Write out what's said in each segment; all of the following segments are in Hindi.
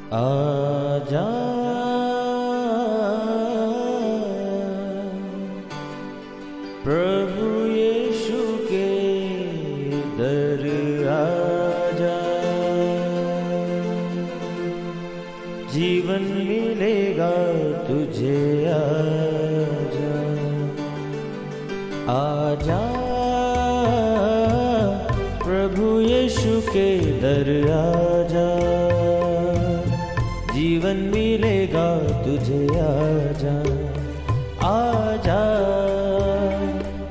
आजा प्रभु यीशु के दर आजा, जीवन मिलेगा तुझे। आजा आजा प्रभु यीशु के दर आजा, जीवन मिलेगा तुझे। आजा आजा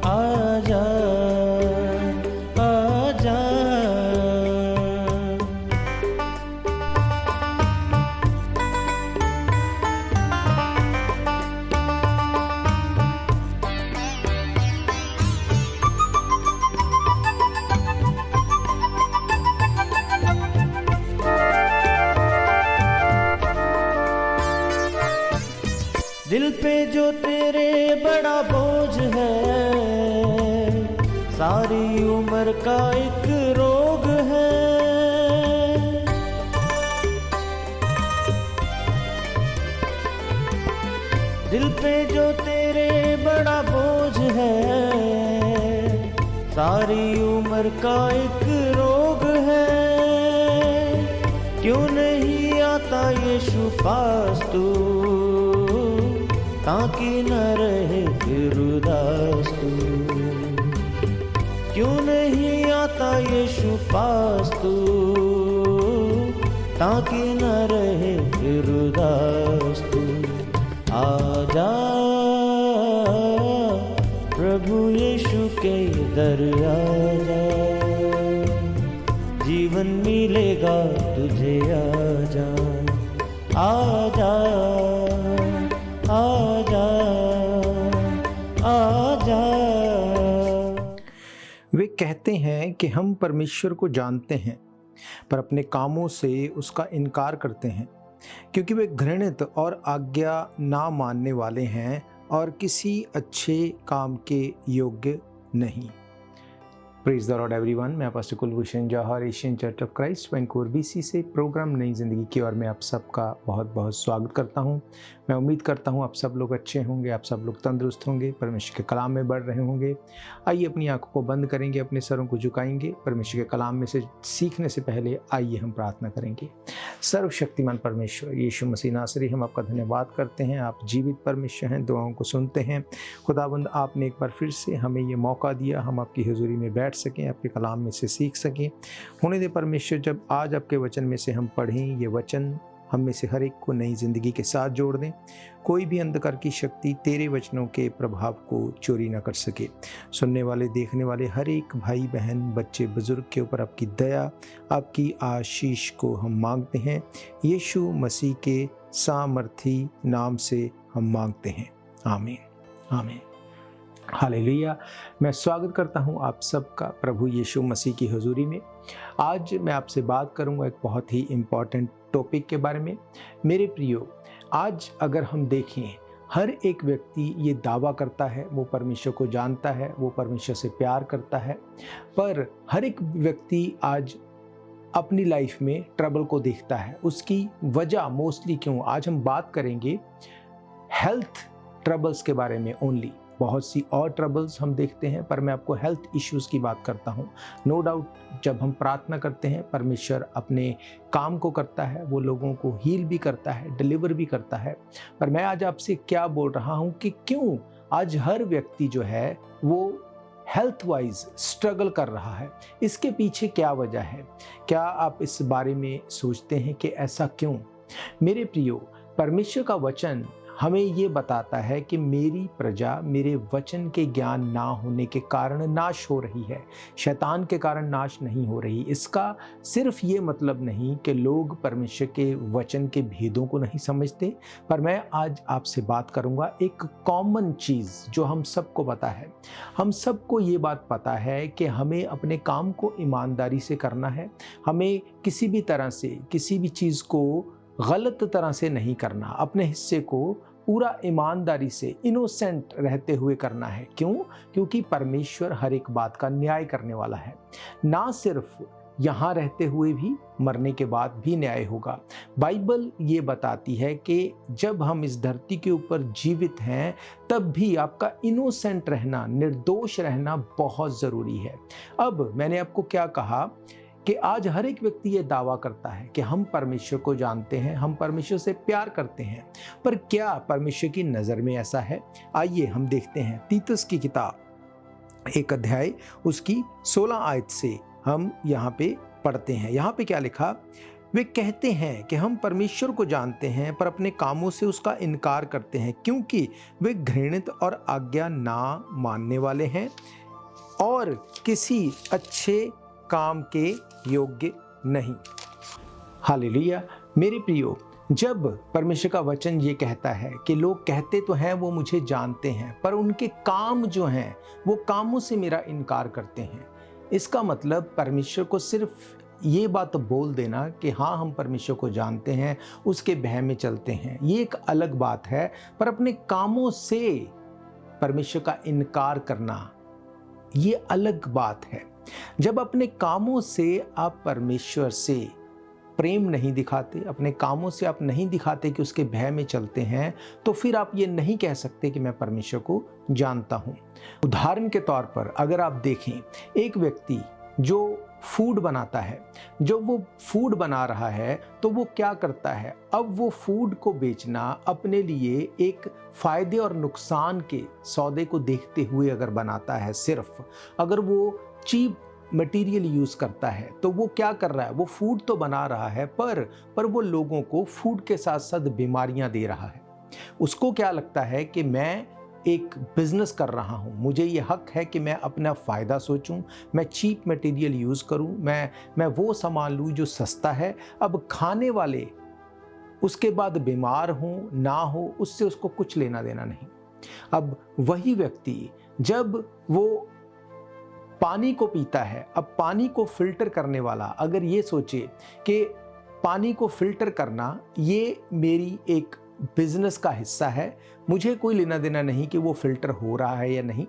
आजा आजा। दिल पे जो तेरे बड़ा बोझ है, सारी उम्र का एक रोग है। दिल पे जो तेरे बड़ा बोझ है, सारी उम्र का एक रोग है। क्यों नहीं आता यीशु पास तू, ताकि न रहे फिर उदास तू। क्यों नहीं आता यीशु पास तू, ताकि न रहे फिर उदास तू। आजा प्रभु यीशु के दर आजा, जीवन मिलेगा तुझे। आजा आजा आजा आजा। वे कहते हैं कि हम परमेश्वर को जानते हैं, पर अपने कामों से उसका इनकार करते हैं, क्योंकि वे घृणित और आज्ञा ना मानने वाले हैं और किसी अच्छे काम के योग्य नहीं। Praise the lord everyone. मैं pastor Kulbhushan Johar, Asian church of Christ Vancouver BC से प्रोग्राम नई ज़िंदगी की ओर में आप सबका बहुत बहुत स्वागत करता हूं। मैं उम्मीद करता हूं आप सब लोग अच्छे होंगे, आप सब लोग तंदुरुस्त होंगे, परमेश्वर के कलाम में बढ़ रहे होंगे। आइए अपनी आंखों को बंद करेंगे, अपने सरों को झुकाएंगे। परमेश्वर के कलाम में से सीखने से पहले आइए हम प्रार्थना करेंगे। सर्वशक्तिमान परमेश्वर यीशु मसीह नासरी, हम आपका धन्यवाद करते हैं। आप जीवित परमेश्वर हैं, दुआओं को सुनते हैं। खुदाबंद, आपने एक बार फिर से हमें ये मौका दिया, हम आपकी हुजूरी में बैठ सकें, आपके कलाम में से सीख सकें। होने दे परमेश्वर, जब आज आपके वचन में से हम पढ़ें, ये वचन हम में से हर एक को नई ज़िंदगी के साथ जोड़ दें। कोई भी अंधकार की शक्ति तेरे वचनों के प्रभाव को चोरी ना कर सके। सुनने वाले, देखने वाले हर एक भाई बहन, बच्चे, बुजुर्ग के ऊपर आपकी दया, आपकी आशीष को हम मांगते हैं। यीशु मसीह के सामर्थी नाम से हम मांगते हैं, आमीन आमीन। हालेलुया। मैं स्वागत करता हूं आप सबका प्रभु यीशु मसीह की हुजूरी में। आज मैं आपसे बात करूंगा एक बहुत ही इम्पॉर्टेंट टॉपिक के बारे में। मेरे प्रियो, आज अगर हम देखें, हर एक व्यक्ति ये दावा करता है वो परमेश्वर को जानता है, वो परमेश्वर से प्यार करता है, पर हर एक व्यक्ति आज अपनी लाइफ में ट्रबल को देखता है। उसकी वजह मोस्टली क्यों, आज हम बात करेंगे हेल्थ ट्रबल्स के बारे में ओनली। बहुत सी और ट्रबल्स हम देखते हैं, पर मैं आपको हेल्थ इश्यूज़ की बात करता हूँ। नो डाउट, जब हम प्रार्थना करते हैं, परमेश्वर अपने काम को करता है, वो लोगों को हील भी करता है, डिलीवर भी करता है। पर मैं आज आपसे क्या बोल रहा हूँ कि क्यों आज हर व्यक्ति जो है वो हेल्थ वाइज स्ट्रगल कर रहा है। इसके पीछे क्या वजह है? क्या आप इस बारे में सोचते हैं कि ऐसा क्यों? मेरे प्रियो, परमेश्वर का वचन हमें ये बताता है कि मेरी प्रजा मेरे वचन के ज्ञान ना होने के कारण नाश हो रही है, शैतान के कारण नाश नहीं हो रही। इसका सिर्फ ये मतलब नहीं कि लोग परमेश्वर के वचन के भेदों को नहीं समझते, पर मैं आज आपसे बात करूंगा एक कॉमन चीज़ जो हम सबको पता है। हम सबको ये बात पता है कि हमें अपने काम को ईमानदारी से करना है। हमें किसी भी तरह से किसी भी चीज़ को गलत तरह से नहीं करना, अपने हिस्से को पूरा ईमानदारी से इनोसेंट रहते हुए करना है। क्यों? क्योंकि परमेश्वर हर एक बात का न्याय करने वाला है। ना सिर्फ यहाँ रहते हुए भी मरने के बाद भी न्याय होगा। बाइबल ये बताती है कि जब हम इस धरती के ऊपर जीवित हैं तब भी आपका इनोसेंट रहना, निर्दोष रहना बहुत ज़रूरी है। अब मैंने आपको क्या कहा कि आज हर एक व्यक्ति ये दावा करता है कि हम परमेश्वर को जानते हैं, हम परमेश्वर से प्यार करते हैं, पर क्या परमेश्वर की नज़र में ऐसा है? आइए हम देखते हैं तीतुस की किताब 1 अध्याय उसकी 16 आयत से हम यहाँ पे पढ़ते हैं। यहाँ पे क्या लिखा? वे कहते हैं कि हम परमेश्वर को जानते हैं पर अपने कामों से उसका इनकार करते हैं, क्योंकि वे घृणित और आज्ञा ना मानने वाले हैं और किसी अच्छे काम के योग्य नहीं। हालेलुया। मेरे प्रियो, जब परमेश्वर का वचन ये कहता है कि लोग कहते तो हैं वो मुझे जानते हैं पर उनके काम जो हैं वो कामों से मेरा इनकार करते हैं, इसका मतलब परमेश्वर को सिर्फ ये बात बोल देना कि हाँ हम परमेश्वर को जानते हैं, उसके भय में चलते हैं, ये एक अलग बात है, पर अपने कामों से परमेश्वर का इनकार करना ये अलग बात है। जब अपने कामों से आप परमेश्वर से प्रेम नहीं दिखाते, अपने कामों से आप नहीं दिखाते कि उसके भय में चलते हैं, तो फिर आप ये नहीं कह सकते कि मैं परमेश्वर को जानता हूँ। उदाहरण के तौर पर अगर आप देखें, एक व्यक्ति जो फूड बनाता है, जब वो फूड बना रहा है तो वो क्या करता है? अब वो फूड को बेचना अपने लिए एक फ़ायदे और नुकसान के सौदे को देखते हुए अगर बनाता है, सिर्फ अगर वो चीप मटेरियल यूज़ करता है तो वो क्या कर रहा है? वो फूड तो बना रहा है पर वो लोगों को फूड के साथ साथ बीमारियां दे रहा है। उसको क्या लगता है कि मैं एक बिजनेस कर रहा हूँ, मुझे ये हक है कि मैं अपना फ़ायदा सोचूं, मैं चीप मटेरियल यूज़ करूँ, मैं वो सामान लूँ जो सस्ता है। अब खाने वाले उसके बाद बीमार हो ना हो, उससे उसको कुछ लेना देना नहीं। अब वही व्यक्ति जब वो पानी को पीता है, अब पानी को फिल्टर करने वाला अगर ये सोचे कि पानी को फिल्टर करना ये मेरी एक बिजनेस का हिस्सा है, मुझे कोई लेना देना नहीं कि वो फिल्टर हो रहा है या नहीं,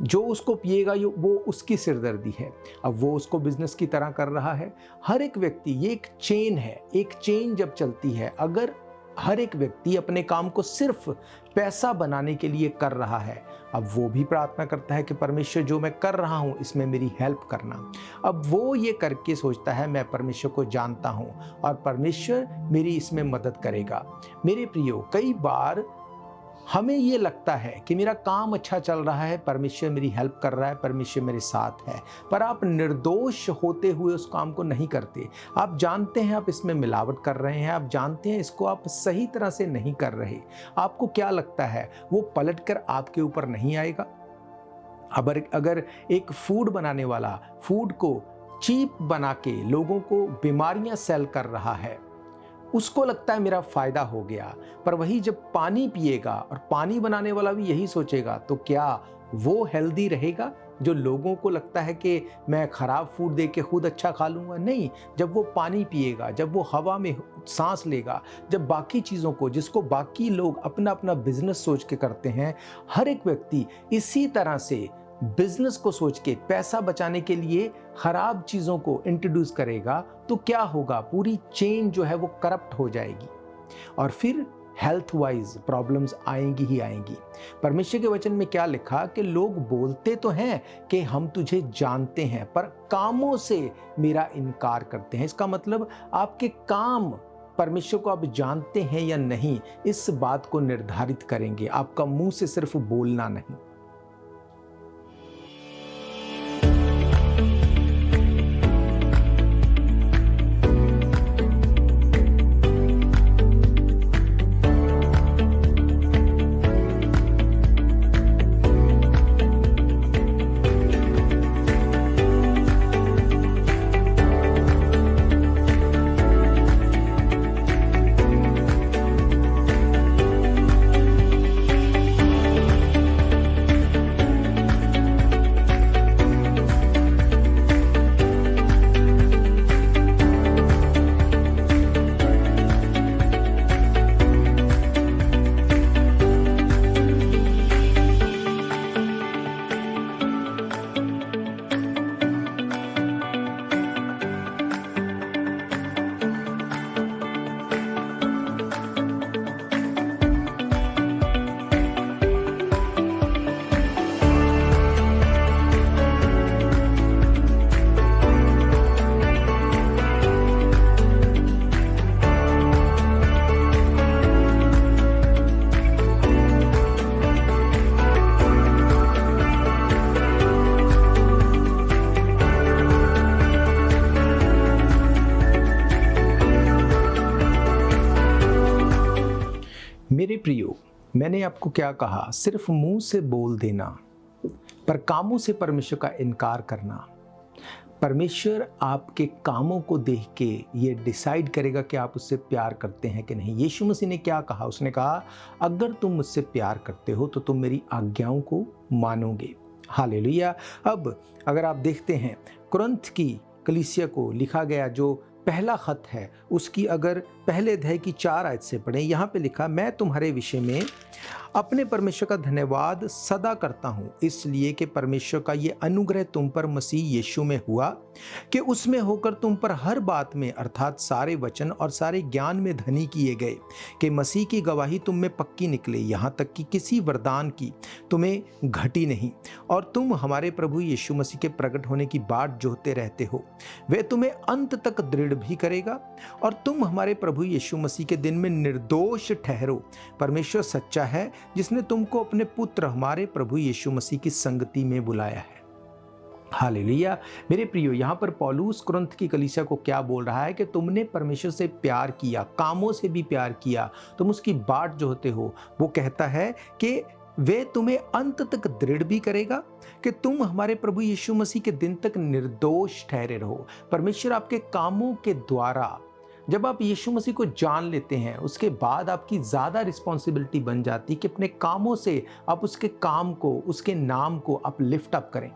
जो उसको पिएगा वो उसकी सिरदर्दी है। अब वो उसको बिजनेस की तरह कर रहा है। हर एक व्यक्ति, ये एक चेन है, एक चेन जब चलती है, अगर हर एक व्यक्ति अपने काम को सिर्फ पैसा बनाने के लिए कर रहा है, अब वो भी प्रार्थना करता है कि परमेश्वर जो मैं कर रहा हूँ इसमें मेरी हेल्प करना। अब वो ये करके सोचता है मैं परमेश्वर को जानता हूँ और परमेश्वर मेरी इसमें मदद करेगा। मेरे प्रियो, कई बार हमें ये लगता है कि मेरा काम अच्छा चल रहा है, परमेश्वर मेरी हेल्प कर रहा है, परमेश्वर मेरे साथ है, पर आप निर्दोष होते हुए उस काम को नहीं करते। आप जानते हैं आप इसमें मिलावट कर रहे हैं, आप जानते हैं इसको आप सही तरह से नहीं कर रहे। आपको क्या लगता है वो पलटकर आपके ऊपर नहीं आएगा? अगर एक फूड बनाने वाला फूड को चीप बना के लोगों को बीमारियां सेल कर रहा है, उसको लगता है मेरा फ़ायदा हो गया, पर वही जब पानी पिएगा और पानी बनाने वाला भी यही सोचेगा, तो क्या वो हेल्दी रहेगा? जो लोगों को लगता है कि मैं ख़राब फूड दे के खुद अच्छा खा लूँगा, नहीं। जब वो पानी पिएगा, जब वो हवा में सांस लेगा, जब बाकी चीज़ों को, जिसको बाकी लोग अपना अपना बिजनेस सोच के करते हैं, हर एक व्यक्ति इसी तरह से बिजनेस को सोच के पैसा बचाने के लिए खराब चीज़ों को इंट्रोड्यूस करेगा, तो क्या होगा? पूरी चेन जो है वो करप्ट हो जाएगी और फिर हेल्थ वाइज प्रॉब्लम्स आएंगी ही आएंगी। परमेश्वर के वचन में क्या लिखा कि लोग बोलते तो हैं कि हम तुझे जानते हैं पर कामों से मेरा इनकार करते हैं। इसका मतलब आपके काम परमेश्वर को आप जानते हैं या नहीं, इस बात को निर्धारित करेंगे, आपका मुंह से सिर्फ बोलना नहीं। मैंने आपको क्या कहा? सिर्फ मुंह से बोल देना पर कामों से परमेश्वर का इनकार करना। परमेश्वर आपके कामों को देख के ये डिसाइड करेगा कि आप उससे प्यार करते हैं कि नहीं। यीशु मसीह ने क्या कहा? उसने कहा, अगर तुम मुझसे प्यार करते हो तो तुम मेरी आज्ञाओं को मानोगे। हालेलुया। अब अगर आप देखते हैं कुरिन्थ की कलीसिया को लिखा गया जो पहला खत है, उसकी अगर पहले अध्याय की 4 आयत से पढ़ें, यहाँ पे लिखा, मैं तुम्हारे विषय में अपने परमेश्वर का धन्यवाद सदा करता हूँ, इसलिए कि परमेश्वर का ये अनुग्रह तुम पर मसीह यीशु में हुआ कि उसमें होकर तुम पर हर बात में अर्थात सारे वचन और सारे ज्ञान में धनी किए गए, कि मसीह की गवाही तुम में पक्की निकले, यहाँ तक कि किसी वरदान की तुम्हें घटी नहीं, और तुम हमारे प्रभु यीशु मसीह के प्रकट होने की बाट जोहते रहते हो। वे तुम्हें अंत तक दृढ़ भी करेगा और तुम हमारे प्रभु यीशु मसीह के दिन में निर्दोष ठहरो। परमेश्वर सच्चा है जिसने तुमको अपने पुत्र हमारे प्रभु यीशु मसीह की संगति में बुलाया है। हालेलुया। मेरे प्रियो, यहाँ पर पौलुस कुरिन्थ की कलीसिया को क्या बोल रहा है कि तुमने परमेश्वर से प्यार किया, कामों से भी प्यार किया, तुम उसकी बाट जो होते हो। वो कहता है कि वे तुम्हें अंत तक दृढ़ भी करेगा कि तुम हमारे प्रभु यीशु मसीह के दिन तक निर्दोष ठहरे रहो। परमेश्वर आपके कामों के द्वारा, जब आप यीशु मसीह को जान लेते हैं, उसके बाद आपकी ज़्यादा रिस्पॉन्सिबिलिटी बन जाती है कि अपने कामों से आप उसके काम को, उसके नाम को आप लिफ्ट अप करें।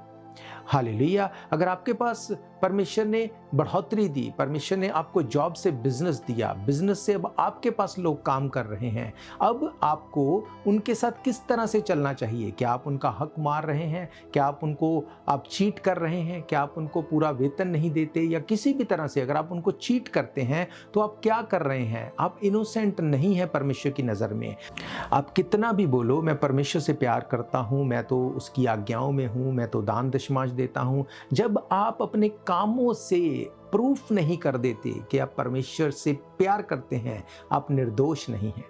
हालेलुया। अगर आपके पास परमेश्वर ने बढ़ोतरी दी, परमेश्वर ने आपको जॉब से बिजनेस दिया, बिजनेस से अब आपके पास लोग काम कर रहे हैं, अब आपको उनके साथ किस तरह से चलना चाहिए? क्या आप उनका हक मार रहे हैं? क्या आप चीट कर रहे हैं? क्या आप उनको पूरा वेतन नहीं देते? या किसी भी तरह से अगर आप उनको चीट करते हैं तो आप क्या कर रहे हैं? आप इनोसेंट नहीं है परमेश्वर की नज़र में। आप कितना भी बोलो मैं परमेश्वर से प्यार करता हूँ, मैं तो उसकी आज्ञाओं में हूँ, मैं तो दान दशमांश देता हूँ, जब आप अपने कामों से प्रूफ नहीं कर देते कि आप परमेश्वर से प्यार करते हैं, आप निर्दोष नहीं हैं।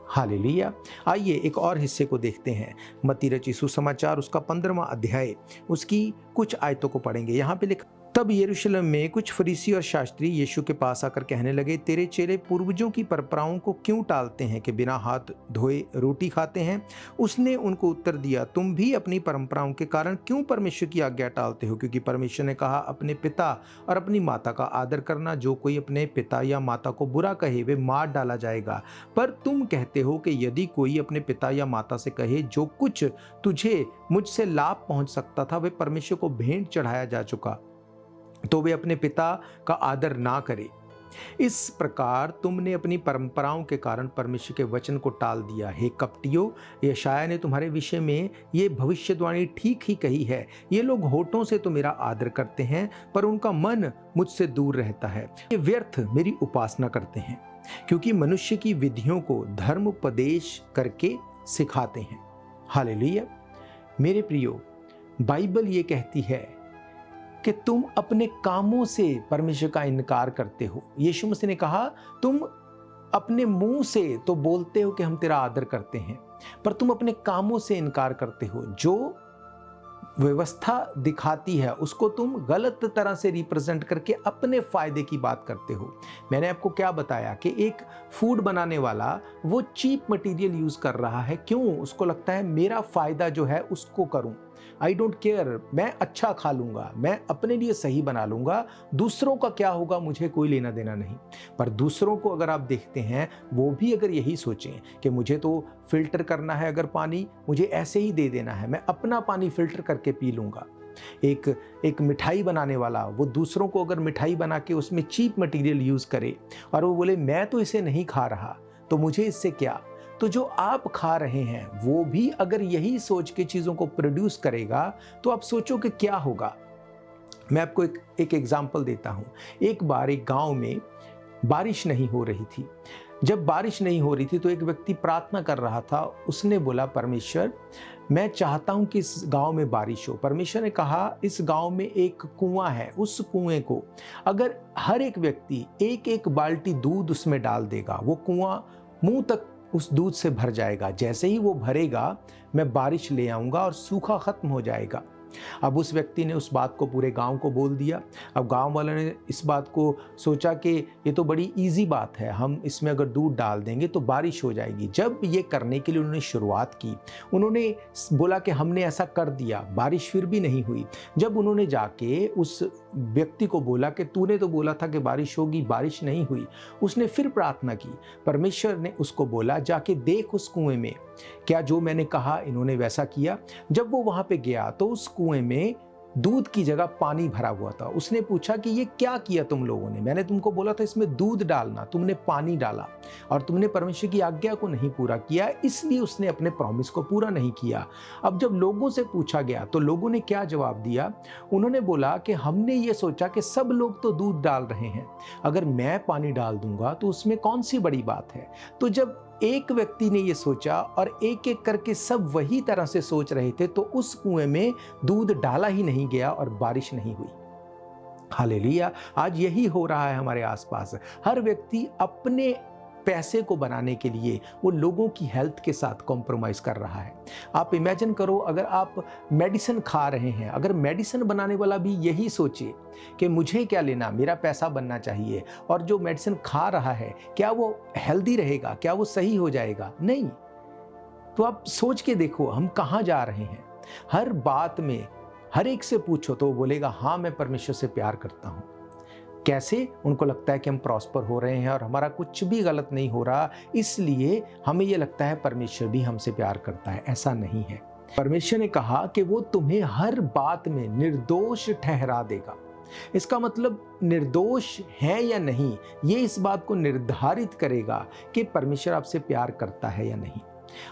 हालेलुया। आइए एक और हिस्से को देखते हैं। मत्ती रचित सुसमाचार उसका 15वां अध्याय, उसकी कुछ आयतों को पढ़ेंगे। यहाँ पे लिखा, तब यरूशलेम में कुछ फरीसी और शास्त्री यीशु के पास आकर कहने लगे, तेरे चेले पूर्वजों की परंपराओं को क्यों टालते हैं कि बिना हाथ धोए रोटी खाते हैं? उसने उनको उत्तर दिया, तुम भी अपनी परंपराओं के कारण क्यों परमेश्वर की आज्ञा टालते हो? क्योंकि परमेश्वर ने कहा, अपने पिता और अपनी माता का आदर करना, जो कोई अपने पिता या माता को बुरा कहे वे मार डाला जाएगा। पर तुम कहते हो कि यदि कोई अपने पिता या माता से कहे, जो कुछ तुझे मुझसे लाभ पहुंच सकता था वे परमेश्वर को भेंट चढ़ाया जा चुका, तो वे अपने पिता का आदर ना करे। इस प्रकार तुमने अपनी परंपराओं के कारण परमेश्वर के वचन को टाल दिया। हे कपटियों, यशायाह ने तुम्हारे विषय में ये भविष्यवाणी ठीक ही कही है, ये लोग होठों से तो मेरा आदर करते हैं पर उनका मन मुझसे दूर रहता है। ये व्यर्थ मेरी उपासना करते हैं, क्योंकि मनुष्य की विधियों को धर्मोपदेश करके सिखाते हैं। हालेलुया। मेरे प्रियो, बाइबल ये कहती है कि तुम अपने कामों से परमेश्वर का इनकार करते हो। यीशु मसीह ने कहा, तुम अपने मुंह से तो बोलते हो कि हम तेरा आदर करते हैं, पर तुम अपने कामों से इनकार करते हो। जो व्यवस्था दिखाती है उसको तुम गलत तरह से रिप्रेजेंट करके अपने फायदे की बात करते हो। मैंने आपको क्या बताया कि एक फूड बनाने वाला वो चीप मटेरियल यूज कर रहा है। क्यों? उसको लगता है मेरा फायदा जो है उसको करूं, आई डोंट केयर, मैं अच्छा खा लूंगा, मैं अपने लिए सही बना लूंगा, दूसरों का क्या होगा मुझे कोई लेना देना नहीं। पर दूसरों को अगर आप देखते हैं, वो भी अगर यही सोचें कि मुझे तो फिल्टर करना है, अगर पानी मुझे ऐसे ही दे देना है, मैं अपना पानी फिल्टर करके पी लूंगा। एक मिठाई बनाने वाला वो दूसरों को अगर मिठाई बना के उसमें चीप मटेरियल यूज करे और वो बोले मैं तो इसे नहीं खा रहा तो मुझे इससे क्या, तो जो आप खा रहे हैं वो भी अगर यही सोच के चीज़ों को प्रोड्यूस करेगा तो आप सोचो कि क्या होगा। मैं आपको एक एग्जाम्पल देता हूँ। एक बार एक गांव में बारिश नहीं हो रही थी। जब बारिश नहीं हो रही थी तो एक व्यक्ति प्रार्थना कर रहा था। उसने बोला, परमेश्वर मैं चाहता हूँ कि इस गांव में बारिश हो। परमेश्वर ने कहा, इस गांव में एक कुआं है, उस कुएं को अगर हर एक व्यक्ति एक एक बाल्टी दूध उसमें डाल देगा, वो कुआं मुंह तक उस दूध से भर जाएगा। जैसे ही वो भरेगा मैं बारिश ले आऊंगा और सूखा खत्म हो जाएगा। अब उस व्यक्ति ने उस बात को पूरे गांव को बोल दिया। अब गांव वालों ने इस बात को सोचा कि ये तो बड़ी इजी बात है, हम इसमें अगर दूध डाल देंगे तो बारिश हो जाएगी। जब ये करने के लिए उन्होंने शुरुआत की, उन्होंने बोला कि हमने ऐसा कर दिया, बारिश फिर भी नहीं हुई। जब उन्होंने जाके उस व्यक्ति को बोला कि तूने तो बोला था कि बारिश होगी, बारिश नहीं हुई, उसने फिर प्रार्थना की। परमेश्वर ने उसको बोला जाके देख उस कुएं में क्या जो मैंने कहा इन्होंने वैसा किया। जब वो वहां पे गया तो उस कुएं में दूध की जगह पानी भरा हुआ था। उसने पूछा कि ये क्या किया तुम लोगों ने, मैंने तुमको बोला था इसमें दूध डालना, तुमने पानी डाला और तुमने परमेश्वर की आज्ञा को नहीं पूरा किया, इसलिए उसने अपने प्रॉमिस को पूरा नहीं किया। अब जब लोगों से पूछा गया तो लोगों ने क्या जवाब दिया, उन्होंने बोला कि हमने ये सोचा कि सब लोग तो दूध डाल रहे हैं, अगर मैं पानी डाल दूंगा तो उसमें कौन सी बड़ी बात है। तो जब एक व्यक्ति ने ये सोचा और एक एक करके सब वही तरह से सोच रहे थे तो उस कुएं में दूध डाला ही नहीं गया और बारिश नहीं हुई। हालेलुया। आज यही हो रहा है हमारे आसपास। हर व्यक्ति अपने पैसे को बनाने के लिए वो लोगों की हेल्थ के साथ कॉम्प्रोमाइज कर रहा है। आप इमेजिन करो, अगर आप मेडिसिन खा रहे हैं, अगर मेडिसिन बनाने वाला भी यही सोचे कि मुझे क्या लेना, मेरा पैसा बनना चाहिए, और जो मेडिसिन खा रहा है क्या वो हेल्दी रहेगा, क्या वो सही हो जाएगा? नहीं। तो आप सोच के देखो हम कहाँ जा रहे हैं। हर बात में हर एक से पूछो तो वो बोलेगा हाँ मैं परमेश्वर से प्यार करता हूँ। कैसे? उनको लगता है कि हम प्रॉस्पर हो रहे हैं और हमारा कुछ भी गलत नहीं हो रहा, इसलिए हमें ये लगता है परमेश्वर भी हमसे प्यार करता है। ऐसा नहीं है। परमेश्वर ने कहा कि वो तुम्हें हर बात में निर्दोष ठहरा देगा। इसका मतलब निर्दोष है या नहीं, ये इस बात को निर्धारित करेगा कि परमेश्वर आपसे प्यार करता है या नहीं।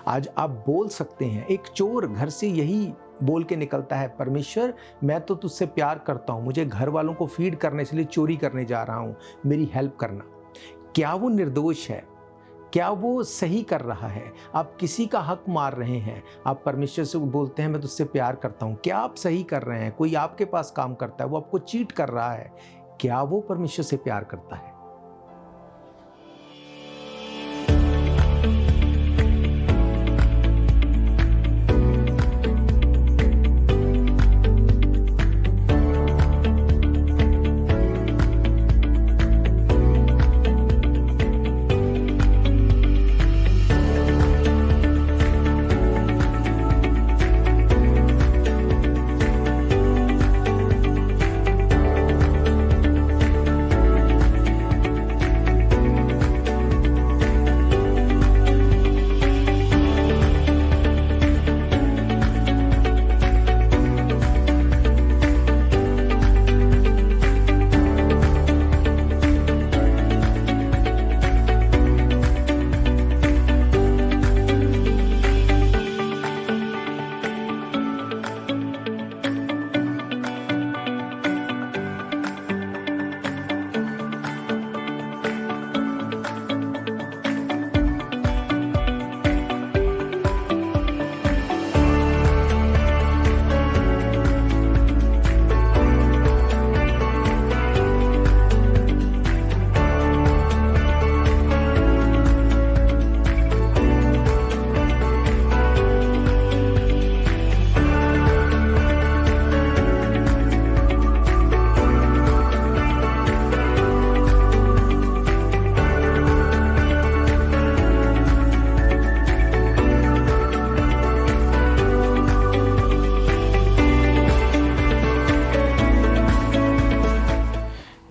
आज आप बोल सकते हैं, एक चोर घर से यही बोल के निकलता है, परमेश्वर मैं तो तुझसे प्यार करता हूं, मुझे घर वालों को फीड करने के लिए चोरी करने जा रहा हूं, मेरी हेल्प करना। क्या वो निर्दोष है? क्या वो सही कर रहा है? आप किसी का हक मार रहे हैं, आप परमेश्वर से बोलते हैं मैं तुझसे प्यार करता हूं। क्या आप सही कर रहे हैं? कोई आपके पास काम करता है, वो आपको चीट कर रहा है, क्या वो परमेश्वर से प्यार करता है?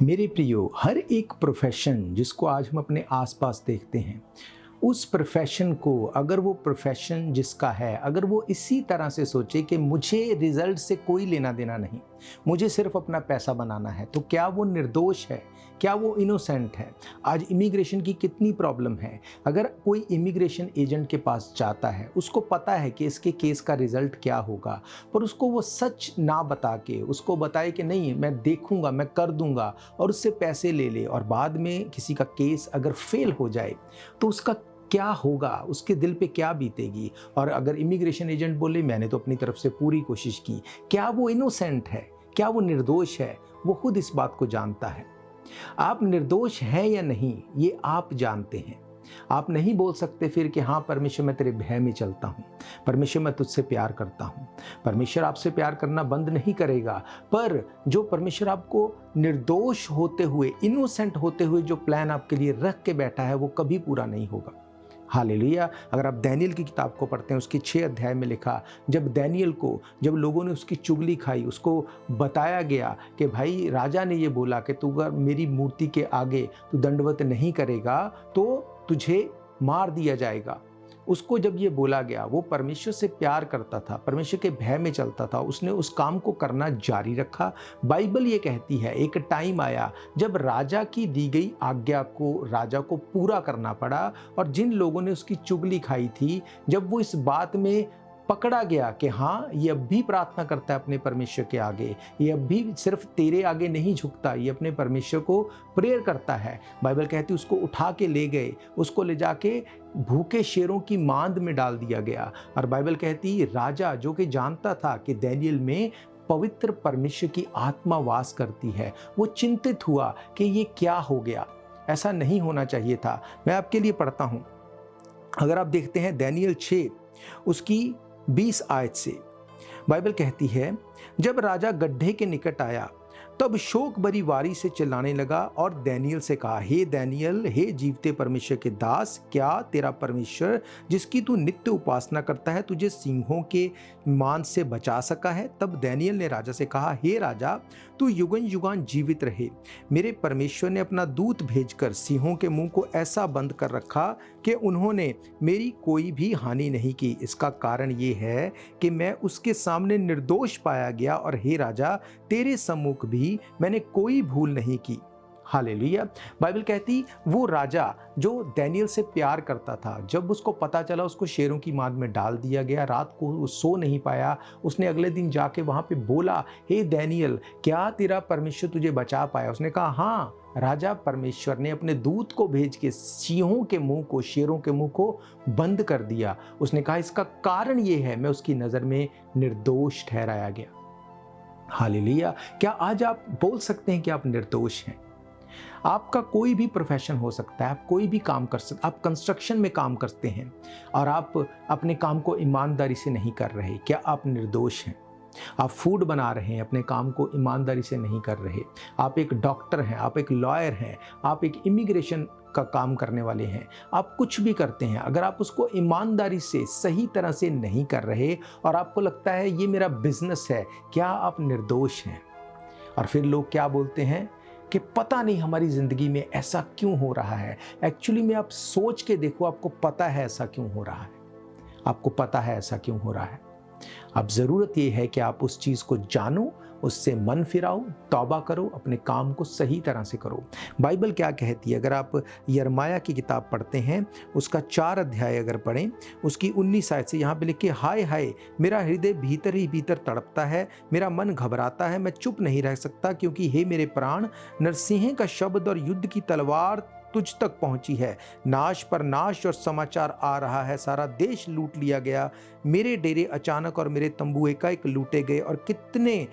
मेरे प्रियो, हर एक प्रोफेशन जिसको आज हम अपने आसपास देखते हैं, उस प्रोफेशन को, अगर वो प्रोफेशन जिसका है, अगर वो इसी तरह से सोचे कि मुझे रिजल्ट से कोई लेना देना नहीं, मुझे सिर्फ अपना पैसा बनाना है, तो क्या वो निर्दोष है? क्या वो इनोसेंट है? आज इमिग्रेशन की कितनी प्रॉब्लम है। अगर कोई इमिग्रेशन एजेंट के पास जाता है, उसको पता है कि इसके केस का रिजल्ट क्या होगा, पर उसको वो सच ना बता के उसको बताए कि नहीं मैं देखूंगा, मैं कर दूंगा, और उससे पैसे ले ले, और बाद में किसी का केस अगर फेल हो जाए तो उसका क्या होगा, उसके दिल पे क्या बीतेगी। और अगर इमिग्रेशन एजेंट बोले मैंने तो अपनी तरफ से पूरी कोशिश की, क्या वो इनोसेंट है? क्या वो निर्दोष है? वो खुद इस बात को जानता है। आप निर्दोष हैं या नहीं ये आप जानते हैं। आप नहीं बोल सकते फिर कि हाँ परमेश्वर मैं तेरे भय में चलता हूँ, परमेश्वर मैं तुझसे प्यार करता हूँ। परमेश्वर आपसे प्यार करना बंद नहीं करेगा, पर जो परमेश्वर आपको निर्दोष होते हुए, इनोसेंट होते हुए जो प्लान आपके लिए रख के बैठा है वो कभी पूरा नहीं होगा। हालेलुया। अगर आप दानियेल की किताब को पढ़ते हैं, उसके 6 अध्याय में लिखा, जब दानियेल को, जब लोगों ने उसकी चुगली खाई, उसको बताया गया कि भाई राजा ने ये बोला कि तू अगर मेरी मूर्ति के आगे तू दंडवत नहीं करेगा तो तुझे मार दिया जाएगा। उसको जब ये बोला गया, वो परमेश्वर से प्यार करता था, परमेश्वर के भय में चलता था, उसने उस काम को करना जारी रखा। बाइबल ये कहती है एक टाइम आया जब राजा की दी गई आज्ञा को राजा को पूरा करना पड़ा, और जिन लोगों ने उसकी चुगली खाई थी, जब वो इस बात में पकड़ा गया कि हाँ ये अब भी प्रार्थना करता है अपने परमेश्वर के आगे, ये अब भी सिर्फ तेरे आगे नहीं झुकता, ये अपने परमेश्वर को प्रेयर करता है। बाइबल कहती है उसको उठा के ले गए, उसको ले जाके भूखे शेरों की मांद में डाल दिया गया। और बाइबल कहती राजा जो कि जानता था कि दानियेल में पवित्र परमेश्वर की आत्मा वास करती है, वो चिंतित हुआ कि ये क्या हो गया, ऐसा नहीं होना चाहिए था। मैं आपके लिए पढ़ता हूँ, अगर आप देखते हैं दानियेल 6 उसकी 20 आयत से, बाइबल कहती है जब राजा गड्ढे के निकट आया तब शोक भरी वारी से चिल्लाने लगा और दानियेल से कहा, हे दानियेल, हे जीवते परमेश्वर के दास, क्या तेरा परमेश्वर जिसकी तू नित्य उपासना करता है तुझे सिंहों के मांस से बचा सका है? तब दानियेल ने राजा से कहा, हे राजा, तू युगन युगान जीवित रहे। मेरे परमेश्वर ने अपना दूत भेजकर सिंहों के मुंह को ऐसा बंद कर रखा कि उन्होंने मेरी कोई भी हानि नहीं की। इसका कारण ये है कि मैं उसके सामने निर्दोष पाया गया, और हे राजा, तेरे सम्मुख भी मैंने कोई भूल नहीं की। हालेलुया। बाइबल कहती वो राजा जो दानियेल से प्यार करता था, जब उसको पता चला उसको शेरों की मांद में डाल दिया गया, रात को वो सो नहीं पाया, उसने अगले दिन जाके वहां पे बोला, हे दानियेल, क्या तेरा परमेश्वर तुझे बचा पाया? उसने कहा हाँ राजा, परमेश्वर ने अपने दूत को भेज के सिंहों के मुंह को, शेरों के मुंह को बंद कर दिया। उसने कहा इसका कारण ये है, मैं उसकी नजर में निर्दोष ठहराया गया। हालेलुया। क्या आज आप बोल सकते हैं कि आप निर्दोष हैं? आपका कोई भी प्रोफेशन हो सकता है, आप कोई भी काम कर सकते, आप कंस्ट्रक्शन में काम करते हैं और आप अपने काम को ईमानदारी से नहीं कर रहे, क्या आप निर्दोष हैं? आप फूड बना रहे हैं, अपने काम को ईमानदारी से नहीं कर रहे। आप एक डॉक्टर हैं, आप एक लॉयर हैं, आप एक इमिग्रेशन का काम करने वाले हैं, आप कुछ भी करते हैं, अगर आप उसको ईमानदारी से सही तरह से नहीं कर रहे और आपको लगता है ये मेरा बिजनेस है, क्या आप निर्दोष हैं? और फिर लोग क्या बोलते हैं कि पता नहीं हमारी ज़िंदगी में ऐसा क्यों हो रहा है। एक्चुअली में आप सोच के देखो, आपको पता है ऐसा क्यों हो रहा है, आपको पता है ऐसा क्यों हो रहा है। अब ज़रूरत ये है कि आप उस चीज़ को जानो, उससे मन फिराओ, तौबा करो, अपने काम को सही तरह से करो। बाइबल क्या कहती है? अगर आप यिर्मयाह की किताब पढ़ते हैं, उसका 4 अध्याय अगर पढ़ें, उसकी 19 आयत से यहाँ पे लिखे, हाय हाय, मेरा हृदय भीतर ही भीतर तड़पता है, मेरा मन घबराता है, मैं चुप नहीं रह सकता, क्योंकि हे मेरे प्राण, नरसिंह का शब्द और युद्ध की तलवार तुझ तक पहुंची है। नाश पर नाश और समाचार आ रहा है, सारा देश लूट लिया गया, मेरे डेरे अचानक और मेरे तंबू एकाएक लूटे गए, और कितने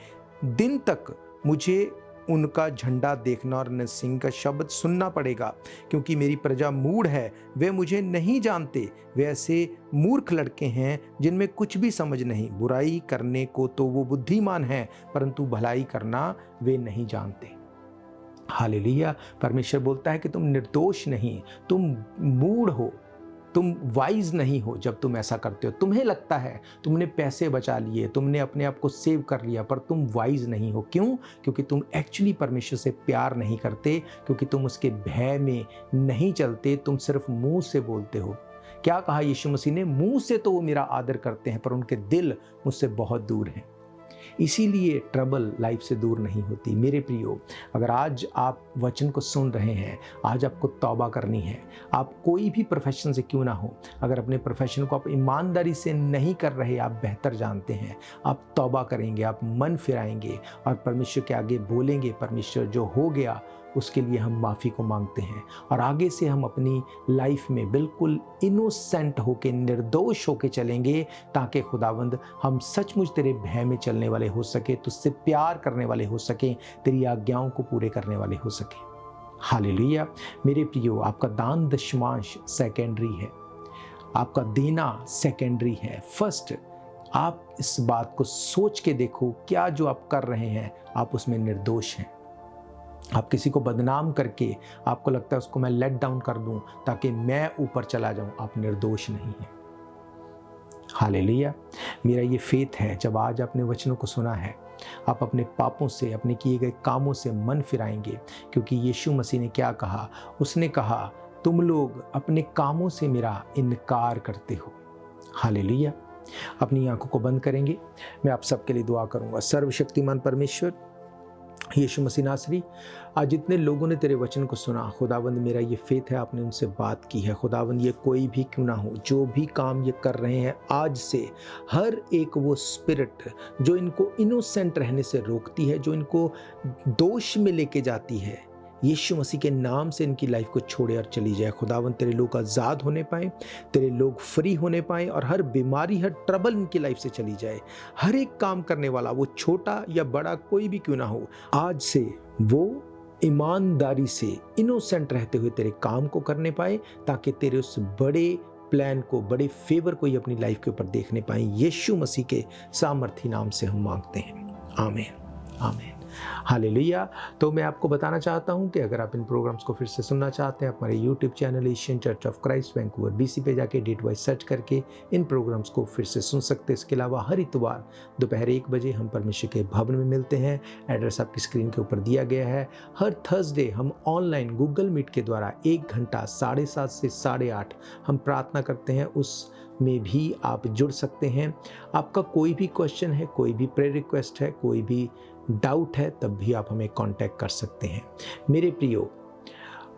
दिन तक मुझे उनका झंडा देखना और नरसिंह का शब्द सुनना पड़ेगा, क्योंकि मेरी प्रजा मूढ़ है, वे मुझे नहीं जानते, वे ऐसे मूर्ख लड़के हैं जिनमें कुछ भी समझ नहीं। बुराई करने को तो वो बुद्धिमान हैं, परंतु भलाई करना वे नहीं जानते। हालेलुया। परमेश्वर बोलता है कि तुम निर्दोष नहीं, तुम मूढ़ हो, तुम वाइज नहीं हो जब तुम ऐसा करते हो। तुम्हें लगता है तुमने पैसे बचा लिए, तुमने अपने आप को सेव कर लिया, पर तुम वाइज नहीं हो। क्यों? क्योंकि तुम एक्चुअली परमेश्वर से प्यार नहीं करते, क्योंकि तुम उसके भय में नहीं चलते, तुम सिर्फ मुंह से बोलते हो। क्या कहा यीशु मसीह ने? मुंह से तो वो मेरा आदर करते हैं, पर उनके दिल मुझसे बहुत दूर हैं। इसीलिए ट्रबल लाइफ से दूर नहीं होती। मेरे प्रियो, अगर आज आप वचन को सुन रहे हैं, आज आपको तौबा करनी है। आप कोई भी प्रोफेशन से क्यों ना हो, अगर अपने प्रोफेशन को आप ईमानदारी से नहीं कर रहे, आप बेहतर जानते हैं, आप तौबा करेंगे, आप मन फिराएंगे और परमेश्वर के आगे बोलेंगे, परमेश्वर जो हो गया उसके लिए हम माफ़ी को मांगते हैं, और आगे से हम अपनी लाइफ में बिल्कुल इनोसेंट होके, निर्दोष होके चलेंगे, ताकि खुदावंद हम सचमुच तेरे भय में चलने वाले हो सके, तुझसे प्यार करने वाले हो सके, तेरी आज्ञाओं को पूरे करने वाले हो सके। हालेलुया। मेरे प्रियो, आपका दान दशमांश सेकेंडरी है, आपका देना सेकेंडरी है। फर्स्ट आप इस बात को सोच के देखो, क्या जो आप कर रहे हैं आप उसमें निर्दोष हैं। आप किसी को बदनाम करके आपको लगता है उसको मैं लेट डाउन कर दूं ताकि मैं ऊपर चला जाऊं, आप निर्दोष नहीं हैं। हालेलुया। मेरा ये फेथ है, जब आज आपने वचनों को सुना है, आप अपने पापों से, अपने किए गए कामों से मन फिराएंगे, क्योंकि यीशु मसीह ने क्या कहा? उसने कहा तुम लोग अपने कामों से मेरा इनकार करते हो। हालेलुया। अपनी आंखों को बंद करेंगे, मैं आप सबके लिए दुआ करूंगा। सर्वशक्तिमान परमेश्वर यीशु मसीह नासरी, आज जितने लोगों ने तेरे वचन को सुना, खुदावंद मेरा ये फेथ है आपने उनसे बात की है। खुदावंद ये कोई भी क्यों ना हो, जो भी काम ये कर रहे हैं, आज से हर एक वो स्पिरिट जो इनको इनोसेंट रहने से रोकती है, जो इनको दोष में लेके जाती है, यीशु मसीह के नाम से इनकी लाइफ को छोड़े और चली जाए। खुदावन तेरे लोग आज़ाद होने पाए, तेरे लोग फ्री होने पाए, और हर बीमारी, हर ट्रबल इनकी लाइफ से चली जाए। हर एक काम करने वाला, वो छोटा या बड़ा कोई भी क्यों ना हो, आज से वो ईमानदारी से इनोसेंट रहते हुए तेरे काम को करने पाए, ताकि तेरे उस बड़े प्लान को, बड़े फेवर को ही अपनी लाइफ के ऊपर देखने पाए। यीशु मसीह के सामर्थी नाम से हम मांगते हैं, आमीन आमीन। हालेलुया। तो मैं आपको बताना चाहता हूं कि अगर आप इन प्रोग्राम्स को फिर से सुनना चाहते हैं, हमारे YouTube channel Asian church of Christ Vancouver BC पे जाके डेट वाइज सर्च करके इन प्रोग्राम्स को फिर से सुन सकते हैं। इसके अलावा हर इतवार दोपहर 1 बजे हम परमेश्वर के भवन में मिलते हैं। एड्रेस आपकी स्क्रीन के ऊपर दिया गया है। हर थर्सडे हम ऑनलाइन गूगल मीट के द्वारा 1 घंटा 7:30 से 8:30 हम प्रार्थना करते हैं, उस में भी आप जुड़ सकते हैं। आपका कोई भी क्वेश्चन है, कोई भी प्रेयर रिक्वेस्ट है, कोई भी डाउट है, तब भी आप हमें कांटेक्ट कर सकते हैं। मेरे प्रियो,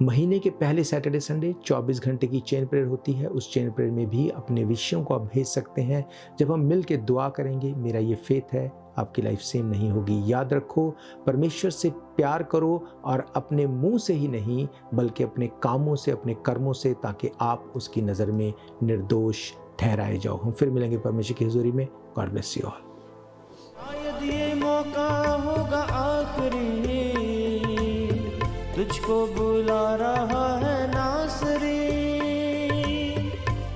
महीने के पहले सैटरडे संडे 24 घंटे की चेन प्रेयर होती है। उस चेन प्रेयर में भी अपने विषयों को आप भेज सकते हैं। जब हम मिल के दुआ करेंगे, मेरा ये फेथ है आपकी लाइफ सेम नहीं होगी। याद रखो, परमेश्वर से प्यार करो, और अपने मुंह से ही नहीं बल्कि अपने कामों से, अपने कर्मों से, ताकि आप उसकी नज़र में निर्दोष ठहराए जाओ। हम फिर मिलेंगे परमेश्वर की हुजूरी में। God bless you all. शायद ये मौका होगा आखिरी, तुझको बुला रहा है नासरी।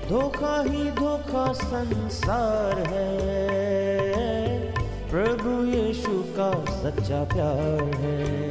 धोखा ही धोखा संसार है, प्रभु यीशु का सच्चा प्यार है।